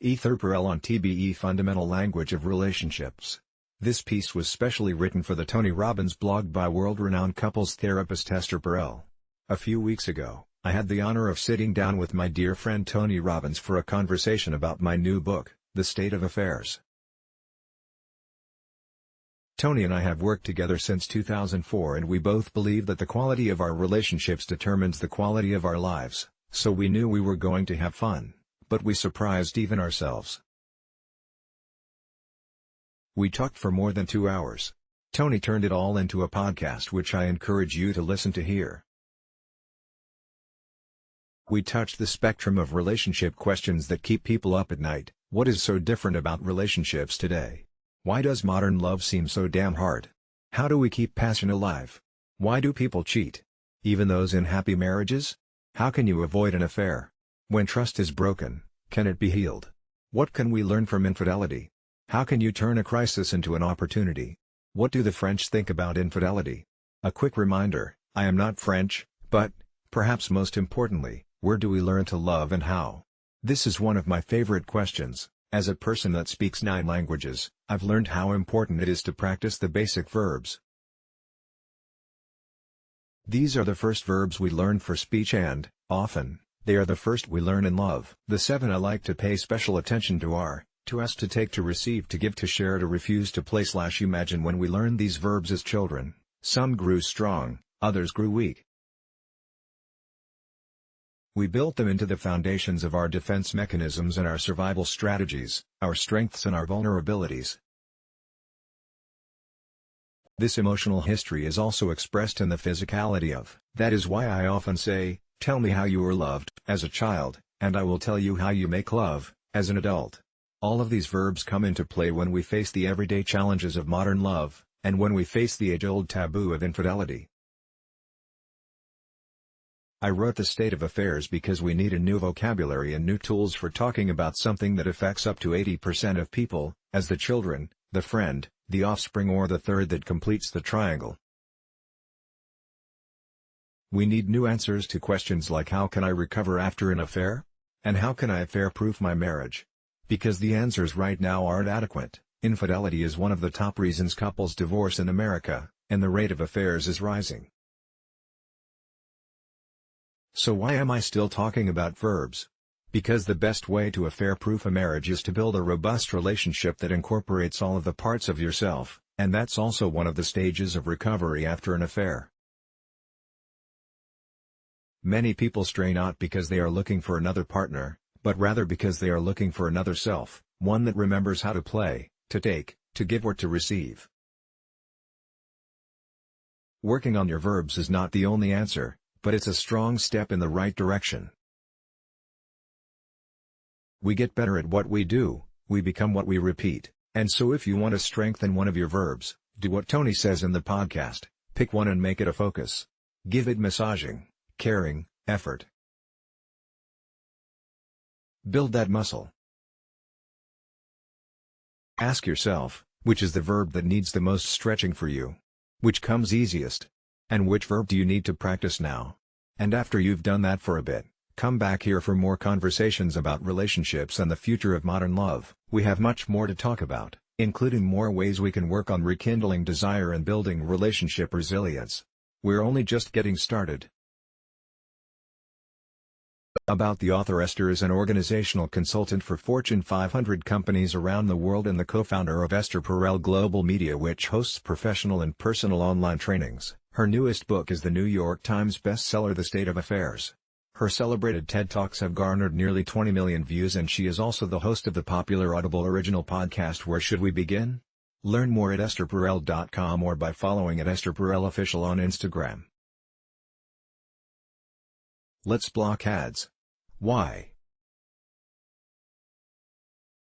Perel on TBE Fundamental Language of Relationships. This piece was specially written for the Tony Robbins blog by world-renowned couples therapist Esther Perel. A few weeks ago, I had the honor of sitting down with my dear friend Tony Robbins for a conversation about my new book, The State of Affairs. Tony and I have worked together since 2004 and we both believe that the quality of our relationships determines the quality of our lives, so we knew we were going to have fun, but we surprised even ourselves. We talked for more than 2 hours. Tony turned it all into a podcast which I encourage you to listen to here. We touched the spectrum of relationship questions that keep people up at night. What is so different about relationships today? Why does modern love seem so damn hard? How do we keep passion alive? Why do people cheat? Even those in happy marriages? How can you avoid an affair? When trust is broken, can it be healed? What can we learn from infidelity? How can you turn a crisis into an opportunity? What do the French think about infidelity? A quick reminder, I am not French, but, perhaps most importantly, where do we learn to love and how? This is one of my favorite questions. As a person that speaks 9 languages, I've learned how important it is to practice the basic verbs. These are the first verbs we learn for speech and, often, they are the first we learn in love. The 7 I like to pay special attention to are, to ask, to take, to receive, to give, to share, to refuse, to play / imagine. When we learned these verbs as children, some grew strong, others grew weak. We built them into the foundations of our defense mechanisms and our survival strategies, our strengths and our vulnerabilities. This emotional history is also expressed in the physicality of. That is why I often say, tell me how you were loved as a child, and I will tell you how you make love as an adult. All of these verbs come into play when we face the everyday challenges of modern love, and when we face the age-old taboo of infidelity. I wrote The State of Affairs because we need a new vocabulary and new tools for talking about something that affects up to 80% of people, as the children, the friend, the offspring, or the third that completes the triangle. We need new answers to questions like how can I recover after an affair? And how can I affair-proof my marriage? Because the answers right now aren't adequate. Infidelity is one of the top reasons couples divorce in America, and the rate of affairs is rising. So why am I still talking about verbs? Because the best way to affair-proof a marriage is to build a robust relationship that incorporates all of the parts of yourself, and that's also one of the stages of recovery after an affair. Many people stray not because they are looking for another partner, but rather because they are looking for another self, one that remembers how to play, to take, to give, or to receive. Working on your verbs is not the only answer, but it's a strong step in the right direction. We get better at what we do, we become what we repeat, and so if you want to strengthen one of your verbs, do what Tony says in the podcast, pick one and make it a focus. Give it massaging, caring, effort. Build that muscle. Ask yourself, which is the verb that needs the most stretching for you? Which comes easiest? And which verb do you need to practice now? And after you've done that for a bit, come back here for more conversations about relationships and the future of modern love. We have much more to talk about, including more ways we can work on rekindling desire and building relationship resilience. We're only just getting started. About the author. Esther is an organizational consultant for Fortune 500 companies around the world and the co-founder of Esther Perel Global Media, which hosts professional and personal online trainings. Her newest book is the New York Times bestseller The State of Affairs. Her celebrated TED Talks have garnered nearly 20 million views, and she is also the host of the popular Audible original podcast Where Should We Begin? Learn more at estherperel.com or by following at Esther Perel Official on Instagram. Let's block ads. Why?